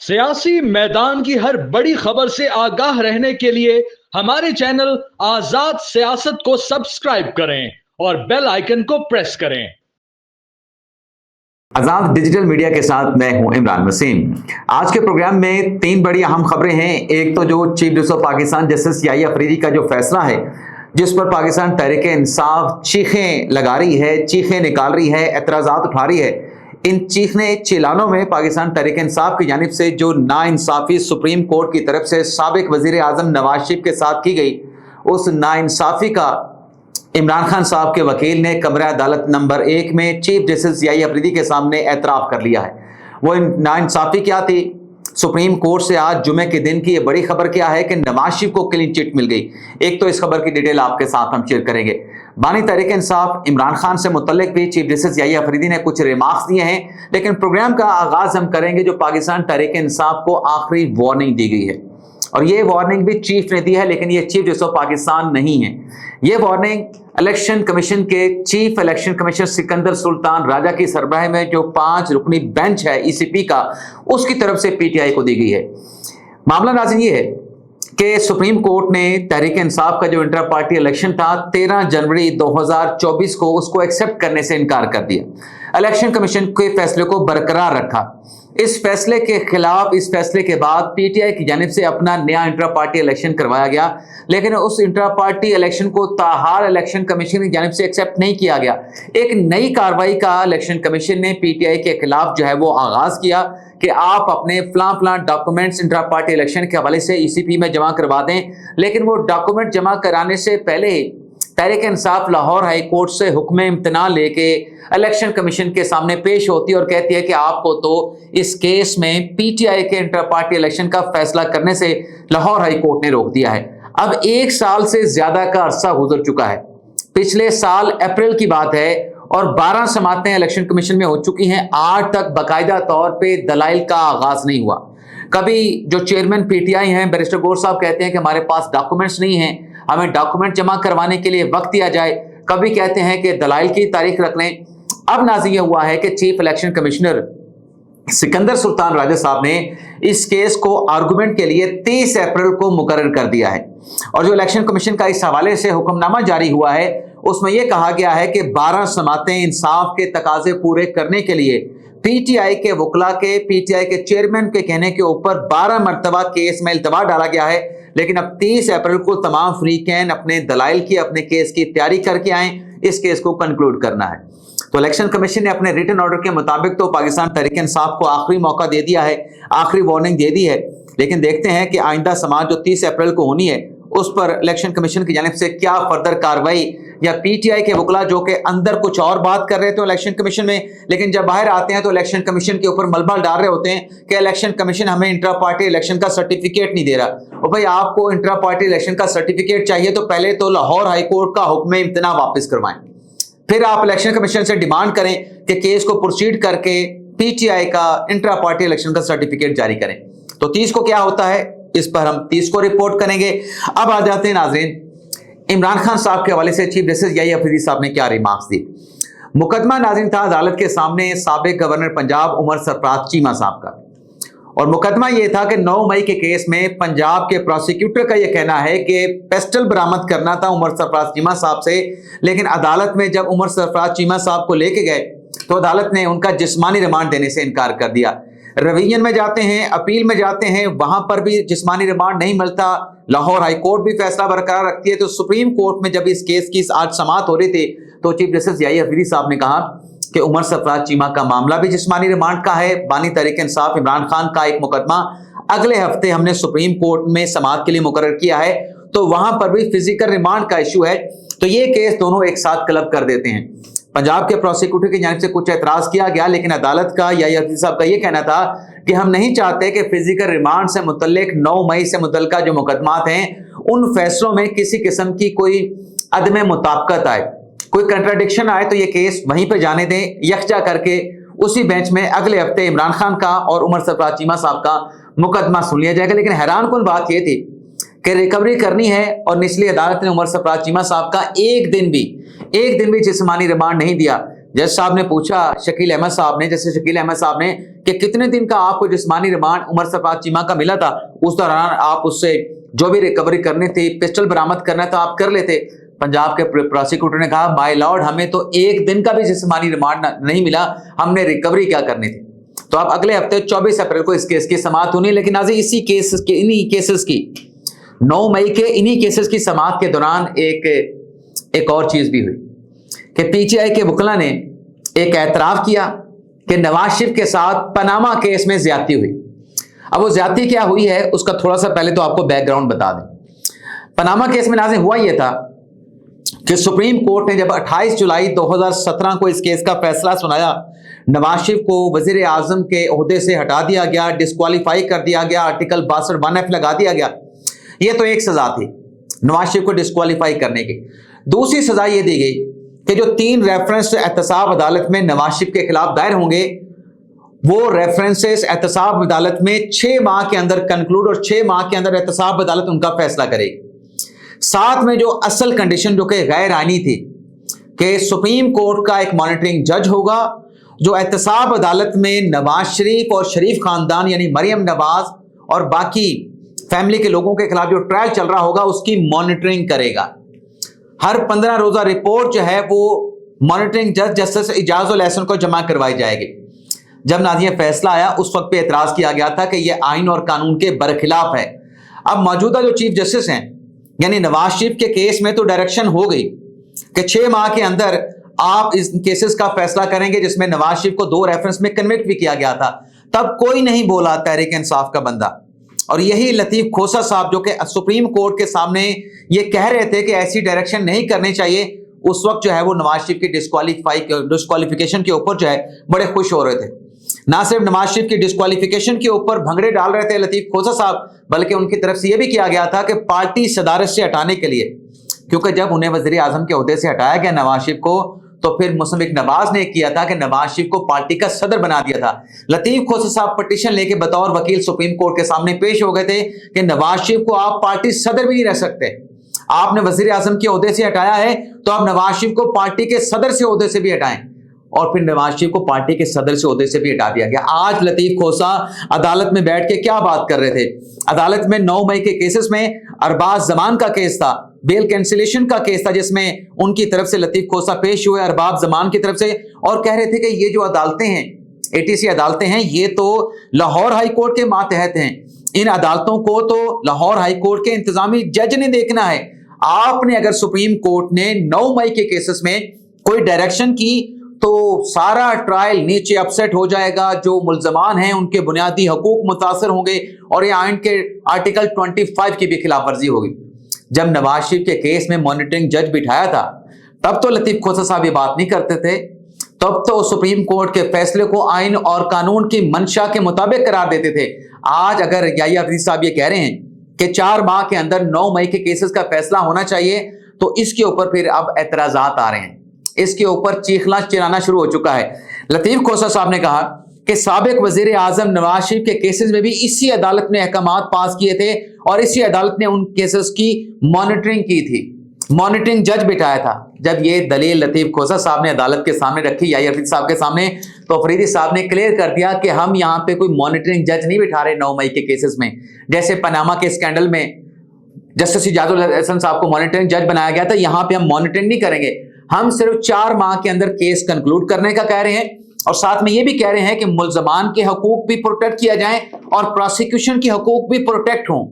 सियासी मैदान की हर बड़ी खबर से आगाह रहने के लिए हमारे चैनल आजाद सियासत को सब्सक्राइब करें और बेल आइकन को प्रेस करें। आजाद डिजिटल मीडिया के साथ मैं हूं इमरान वसीम। आज के प्रोग्राम में तीन बड़ी अहम खबरें हैं। एक तो जो chief justice of Pakistan justice Yahya Afridi का जो फैसला है, जिस पर पाकिस्तान तहरीक इंसाफ चीखें लगा रही है, चीखें निकाल रही है, एतराज़ात उठा रही है। इन चीखने चिल्लानों में पाकिस्तान तहरीक इंसाफ की जानिब से जो नाइंसाफ़ी सुप्रीम कोर्ट की तरफ से साबिक वज़ीर आज़म नवाज शरीफ के साथ की गई, उस नाइंसाफ़ी का इमरान खान साहब के वकील ने कमरा अदालत नंबर 1 में चीफ जस्टिस याहिया अफरीदी के सामने एतराफ़ कर लिया है। वो नाइंसाफ़ी क्या थी? सुप्रीम कोर्ट से आज जुमे के दिन की ये बड़ी खबर क्या है कि नवाज शरीफ को क्लीन चिट मिल गई। एक तो इस खबर की डिटेल आपके साथ हम शेयर करेंगे। बानी तहरीक इंसाफ इमरान खान से मुतल्लिक भी चीफ जस्टिस याहिया अफरीदी ने कुछ रिमार्क्स दिए हैं, लेकिन प्रोग्राम का आगाज हम करेंगे जो पाकिस्तान तहरीक इंसाफ को आखिरी वार्निंग दी गई है, और ये वार्निंग भी चीफ ने दी है, लेकिन ये चीफ जस्टिस ऑफ पाकिस्तान नहीं है। ये वार्निंग इलेक्शन कमीशन के chief election commissioner Sikandar Sultan Raja की सरबराह में जो 5 रुकनी बेंच है ईसीपी का, उसकी तरफ से पीटीआई को दी गई है। मामला नाज़रीन ये है कि सुप्रीम कोर्ट ने तहरीक इंसाफ का जो इंटर पार्टी इलेक्शन था 13 जनवरी 2024 को, उसको एक्सेप्ट करने से इनकार कर दिया। इलेक्शन कमीशन के फैसले को बरकरार रखा। इस फैसले के खिलाफ, इस फैसले के बाद पीटीआई की जानिब से अपना नया इंटर पार्टी इलेक्शन करवाया गया, लेकिन उस इंटर पार्टी इलेक्शन को ताहार इलेक्शन कमीशन की जानिब से एक्सेप्ट नहीं किया गया। एक नई कार्रवाई का इलेक्शन कमीशन ने पीटीआई के खिलाफ जो है वो आगाज किया कि आप अपने फलां डॉक्यूमेंट्स इंटर पार्टी इलेक्शन के हवाले से ईसीपी में जमा करवा दें, लेकिन वो डॉक्यूमेंट जमा कराने से पहले तहरीक इंसाफ लाहौर हाई कोर्ट से हुक्म इम्तना लेके इलेक्शन कमीशन के सामने पेश होती है और कहती है कि आपको तो इस केस में पीटीआई के इंटर पार्टी इलेक्शन का फैसला करने से लाहौर हाई कोर्ट ने रोक दिया है। अब 1 साल से ज्यादा का अरसा गुजर चुका है। पिछले साल अप्रैल की बात है और 12 समातें इलेक्शन कमीशन में हो चुकी हैं। आज तक बाकायदा तौर पे दलाइल का आगाज नहीं हुआ। कभी जो चेयरमैन पीटीआई हैं बैरिस्टर गौर साहब कहते हैं कि हमारे पास डॉक्यूमेंट्स नहीं हैं, हमें डॉक्यूमेंट जमा करवाने के लिए वक्त दिया जाए। कभी कहते हैं कि दलाइल की तारीख रख लें। अब नाज़िर हुआ है कि chief election commissioner Sikandar Sultan Raja साहब ने इस केस को आर्गुमेंट के लिए 30 अप्रैल को मुकर्रर कर दिया है, और जो इलेक्शन कमीशन का इस हवाले से हुक्मनामा जारी हुआ है उसमें यह कहा गया है कि 12 समातें इंसाफ के तकाजे पूरे करने के लिए पीटीआई के वकला के, पीटीआई के चेयरमैन के कहने के ऊपर 12 मरतबा केस में इल्तवा डाला गया है, लेकिन अब 30 अप्रैल को तमाम फ्रीकैन अपने दलाइल की, अपने केस की तैयारी करके आए। इस केस को कंक्लूड करना है। तो इलेक्शन कमीशन ने अपने रिटन ऑर्डर के मुताबिक तो पाकिस्तान तहरीक इंसाफ को आखिरी मौका दे दिया है, आखिरी वार्निंग दे दी है, लेकिन देखते हैं कि आइंदा समाअत जो 30 अप्रैल को होनी है उस पर इलेक्शन कमीशन की जानिब से क्या फर्दर कार्रवाई, या पीटीआई के वकला जो कि अंदर कुछ और बात कर रहे थे इलेक्शन कमीशन में, लेकिन जब बाहर आते हैं तो इलेक्शन कमीशन के ऊपर मलबा डाल रहे होते हैं कि इलेक्शन कमीशन हमें इंट्रा पार्टी इलेक्शन का सर्टिफिकेट नहीं दे रहा। और भाई, आपको इंट्रा पार्टी इलेक्शन का सर्टिफिकेट चाहिए तो पहले तो लाहौर हाई कोर्ट का हुक्म इम्तना वापस करवाएं, फिर आप इलेक्शन कमीशन से डिमांड करें कि केस को प्रोसीड करके पीटीआई का इंट्रा पार्टी इलेक्शन का सर्टिफिकेट जारी करें। तो 30 को क्या होता है, इस पर हम 30 को रिपोर्ट करेंगे। अब आ जाते हैं नाजरीन इमरान खान साहब के हवाले से चीफ जस्टिस याहिया अफरीदी साहब ने क्या रिमार्क्स दी। मुकदमा नाज़रीन था अदालत के सामने साबिक गवर्नर पंजाब उमर सरफराज चीमा साहब का, और मुकदमा ये था कि 9 मई के केस में पंजाब के प्रोसिक्यूटर का ये कहना है कि पेस्टल बरामद करना था उमर सरफराज चीमा साहब से, लेकिन अदालत में जब उमर सरफराज चीमा साहब को लेके गए तो अदालत ने उनका जिस्मानी रिमांड देने से इनकार कर दिया। रिवीजन में जाते हैं, अपील में जाते हैं, वहां पर भी जिस्मानी रिमांड नहीं मिलता। लाहौर हाई कोर्ट भी फैसला बरकरार रखती है। तो सुप्रीम कोर्ट में जब इस केस की आज समाअत हो रही थी तो चीफ जस्टिस याहिया अफरीदी साहब ने कहा कि उमर सरफराज चीमा का मामला भी जिस्मानी रिमांड का है। बानी तहरीक इंसाफ इमरान खान का एक मुकदमा अगले हफ्ते हमने सुप्रीम कोर्ट में समाअत के लिए मुकर्रर किया है, तो वहां पर भी फिजिकल रिमांड का इशू है। तो ये केस दोनों एक साथ क्लब कर देते हैं। पंजाब के प्रोसिक्यूटर की जानिब से कुछ एतराज किया गया, लेकिन अदालत का याहिया अफरीदी साहब का ये कहना था कि हम नहीं चाहते कि फिजिकल रिमांड से मुतल्लिक 9 मई से मुतल्लिका जो मुकदमात हैं उन फैसलों में किसी किस्म की कोई अदम मुताबिकत आए, कोई कंट्राडिक्शन आए, तो ये केस वहीं पे जाने दें, यकजा करके उसी बेंच में अगले हफ्ते इमरान खान का और उमर सरफराज चीमा साहब का मुकदमा सुन लिया जाएगा। लेकिन हैरान कुन बात यह थी कि रिकवरी करनी है और निचली अदालत ने उमर सरफराज चीमा साहब का एक दिन भी जिस्मानी रिमांड नहीं दिया। जज साहब ने पूछा शकील अहमद साहब ने, जैसे शकील अहमद साहब ने, कि कितने दिन का आपको जिस्मानी रिमांड उमर सरफराज चीमा का मिला था, उस दौरान आप उससे जो भी रिकवरी करनी थी, पिस्टल बरामद करना था, आप कर लेते। पंजाब के प्रोसिक्यूटर ने कहा माय लॉर्ड, हमें तो एक दिन का भी जिस्मानी रिमांड नहीं मिला, हमने रिकवरी क्या करनी थी। तो अब अगले हफ्ते 24 अप्रैल को इस केस की समाअत होनी, लेकिन आज इसी केस के इन्हीं केसेस की 9 मई के इन्हीं केसेस की समाअत के दौरान एक और चीज भी हुई कि पीटीआई के वकील ने एक एतराफ किया कि नवाज शरीफ के साथ पनामा केस में ज्यादती हुई। अब वो ज्यादती क्या हुई है उसका थोड़ा सा पहले तो आपको बैकग्राउंड बता दें। पनामा केस में नाज़रीन हुआ यह था कि सुप्रीम कोर्ट ने जब 28 जुलाई 2017 को इस केस का फैसला सुनाया, नवाज शरीफ को वजीर आजम के ओहदे से हटा दिया गया, डिस्क्वालीफाई कर दिया गया, आर्टिकल 62 1F लगा दिया गया। ये तो एक सजा थी नवाज शरीफ को डिस्क्वालीफाई करने की। दूसरी सजा ये दी गई कि जो 3 रेफरेंस एहतसाब अदालत में नवाज शरीफ के खिलाफ दायर होंगे, वो रेफरेंसेस एहतसाब अदालत में 6 माह के अंदर कंक्लूड और 6 माह के अंदर एहतसाब अदालत उनका फैसला करेगी। साथ में जो असल कंडीशन जो कि गैर आईनी थी कि सुप्रीम कोर्ट का एक मॉनिटरिंग जज होगा जो एहतसाब अदालत में नवाज शरीफ और शरीफ खानदान यानी मरियम नवाज और बाकी फैमिली के लोगों के खिलाफ जो ट्रायल चल रहा होगा उसकी मॉनिटरिंग करेगा। हर 15 रोजा रिपोर्ट जो है वो मॉनिटरिंग जज जस्टिस इजाजुल एहसन को जमा करवाई जाएगी। जब नाज़रीन फैसला आया उस वक्त पे एतराज किया गया था कि यह आइन और कानून के बरखिलाफ है। अब मौजूदा जो चीफ जस्टिस हैं यानी नवाज शरीफ के केस में तो डायरेक्शन हो गई कि 6 माह के अंदर आप इस केसेस का फैसला करेंगे जिसमें नवाज शरीफ को 2 रेफरेंस में कन्विक्ट भी किया गया था। तब कोई नहीं बोला तहरीक इंसाफ का बंदा, और यही लतीफ खोसा साहब जो कि सुप्रीम कोर्ट के सामने ये कह रहे थे कि ऐसी डायरेक्शन नहीं करनी चाहिए, उस वक्त जो है वो नवाज शरीफ की डिस्क्वालिफिकेशन के ऊपर जो है बड़े खुश हो रहे थे। ना सिर्फ नवाज शरीफ की डिस्क्वालिफिकेशन के ऊपर भंगड़े डाल रहे थे लतीफ खोसा साहब, बल्कि उनकी तरफ से यह भी किया गया था कि पार्टी सदारत से हटाने के लिए, क्योंकि जब उन्हें वजीर आजम के ओहदे से हटाया गया नवाज शरीफ को, तो फिर मुसम्मिक नवाज ने किया था कि नवाज शरीफ को पार्टी का सदर बना दिया था। लतीफ खोसा साहब पटिशन लेके बतौर वकील सुप्रीम कोर्ट के सामने पेश हो गए थे कि नवाज शरीफ को आप पार्टी सदर भी नहीं रह सकते, आपने वजीर आजम के ओहदे से हटाया है तो आप नवाज शरीफ को पार्टी के सदर से ओहदे से भी हटाएं। और फिर नवाज शरीफ को पार्टी के सदर से ओहदे से भी हटा दिया गया। आज लतीफ खोसा अदालत में बैठ के क्या बात कर रहे थे? अदालत में 9 मई के केसेस में अरबाज जमान का केस था, बेल कैंसिलेशन का केस था, जिसमें उनकी तरफ से लतीफ खोसा पेश हुए अरबाज जमान की तरफ से, और कह रहे थे कि ये जो अदालतें हैं, एटीसी अदालतें हैं, ये तो लाहौर हाई कोर्ट के मातहत हैं, इन अदालतों को तो लाहौर हाई कोर्ट के इंतजामी जज ने देखना है। आपने अगर सुप्रीम कोर्ट ने 9 मई के केसेस में कोई डायरेक्शन की तो सारा ट्रायल नीचे अपसेट हो जाएगा, जो मुल्जमान हैं उनके बुनियादी हकूक मुतासर होंगे और ये आइन के आर्टिकल 25 की भी खिलाफ वर्जी होगी। जब नवाज शरीफ के केस में मॉनिटरिंग जज बिठाया था तब तो लतीफ खोसा साहब ये बात नहीं करते थे, तब तो सुप्रीम कोर्ट के फैसले को आइन और कानून की मंशा के मुताबिक करार देते थे। आज अगर याहिया अफरीदी साहब ये कह रहे हैं कि 4 माह के अंदर 9 मई के केसेस का फैसला होना चाहिए, तो इसके ऊपर फिर अब एतराजात आ रहे हैं, इसके ऊपर चीखना चिल्लाना शुरू हो चुका है। लतीफ खोसा साहब ने कहा कि साबिक वजीर आजम नवाज शरीफ के केसेस में भी इसी अदालत ने अहकामात पास किए थे और इसी अदालत ने उन केसेस की मॉनिटरिंग की थी, मॉनिटरिंग जज बिठाया था। जब ये दलील लतीफ खोसा साहब ने अदालत के सामने रखी याहिया अफरीदी साहब के सामने, तो अफरीदी साहब ने क्लियर कर दिया कि हम यहाँ पे कोई मॉनिटरिंग जज नहीं बिठा रहे 9 मई के केसेस में। जैसे पनामा के स्कैंडल में जस्टिस इजाजुल एहसन साहब को मॉनिटरिंग जज बनाया गया था, यहाँ पे हम मॉनिटरिंग नहीं करेंगे, हम सिर्फ 4 माह के अंदर केस कंक्लूड करने का कह रहे हैं, और साथ में ये भी कह रहे हैं कि मुल्जमान के हकूक भी प्रोटेक्ट किया जाए और प्रोसिक्यूशन के हकूक भी प्रोटेक्ट हों,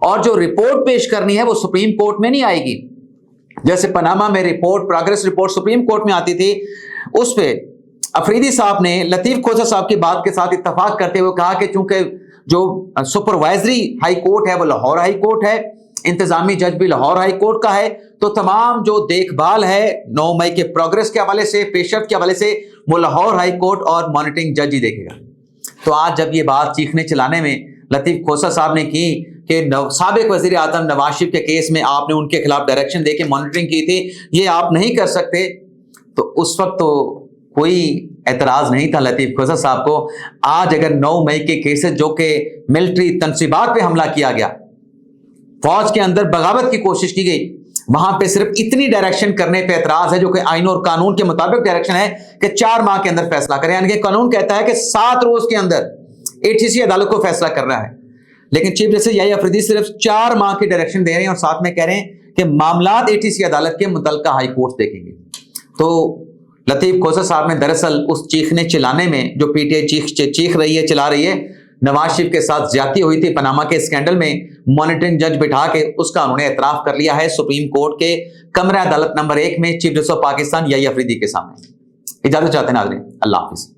और जो रिपोर्ट पेश करनी है वो सुप्रीम कोर्ट में नहीं आएगी। जैसे पनामा में report, progress report supreme court में आती थी, उस पे अफरीदी साहब ने लतीफ खोसा साहब की बात के साथ इत्तफाक करते हुए कहा कि चूंकि जो सुपरवाइजरी हाई कोर्ट है वो लाहौर हाई कोर्ट है, इंतजामी जज भी लाहौर हाई कोर्ट का है, तो तमाम जो देखभाल है 9 मई के प्रोग्रेस के हवाले से, पेशरफ के हवाले से, वो लाहौर हाई कोर्ट और मॉनिटरिंग जज ही देखेगा। तो आज जब ये बात चीखने चिल्लाने में लतीफ खोसा साहब ने की कि साबिक वजीर आजम नवाज शरीफ के केस में आपने उनके खिलाफ डायरेक्शन देके मॉनिटरिंग की थी, ये आप नहीं कर सकते, तो उस वक्त तो कोई एतराज नहीं था लतीफ खोसा साहब को। आज अगर 9 मई के केसेस जो कि मिलिट्री तनसीबात पे हमला किया गया, फौज के अंदर बगावत की कोशिश की गई, وہاں پہ صرف اتنی ڈائریکشن کرنے پہ اعتراض ہے جو کہ آئین اور قانون کے مطابق ڈائریکشن ہے کہ 4 ماہ کے اندر فیصلہ کریں، یعنی کہ قانون کہتا ہے کہ 7 روز کے اندر ATC عدالت کو فیصلہ کرنا ہے، لیکن چیف جسٹس یحییٰ افریدی صرف 4 ماہ کی ڈائریکشن دے رہے ہیں اور ساتھ میں کہہ رہے ہیں کہ معاملات ATC عدالت کے متعلقہ ہائی کورٹ دیکھیں گے۔ تو لطیف کھوسر صاحب نے دراصل اس چیخنے چلانے میں جو PTI چیخ رہی ہے، چلا رہی ہے، نواز شریف کے ساتھ زیادتی ہوئی تھی پاناما کے اسکینڈل میں، مانیٹرنگ جج بٹھا کے اس کا انہوں نے اعتراف کر لیا ہے سپریم کورٹ کے کمرہ عدالت نمبر 1 میں چیف جسٹس آف پاکستان یحییٰ افریدی کے سامنے۔ اجازت چاہتے ہیں ناظرین، اللہ حافظ۔